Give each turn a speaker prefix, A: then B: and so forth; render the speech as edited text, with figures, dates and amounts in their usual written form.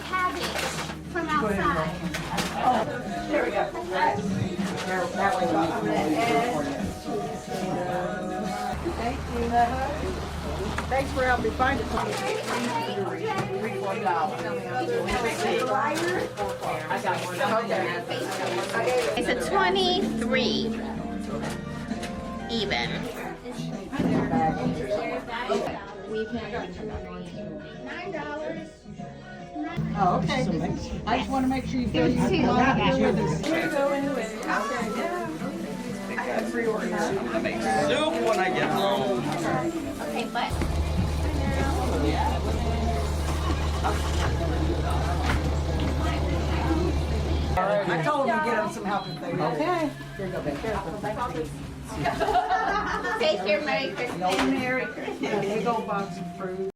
A: Cabbage from outside.
B: There we go. That way. Thank you. Thanks for helping me find it. $340. I got one. Okay.
A: It's a 23 even.
B: Oh, okay. I just want to make sure you feel you can go out here with us. Here you go anyway. I have pre-ordered.
C: I make soup when I get home.
A: Okay, but
B: I told him to get him some help if they did. Okay. Here you go, babe.
A: take your Merry Christmas.
B: Merry Christmas. Big old box of fruit.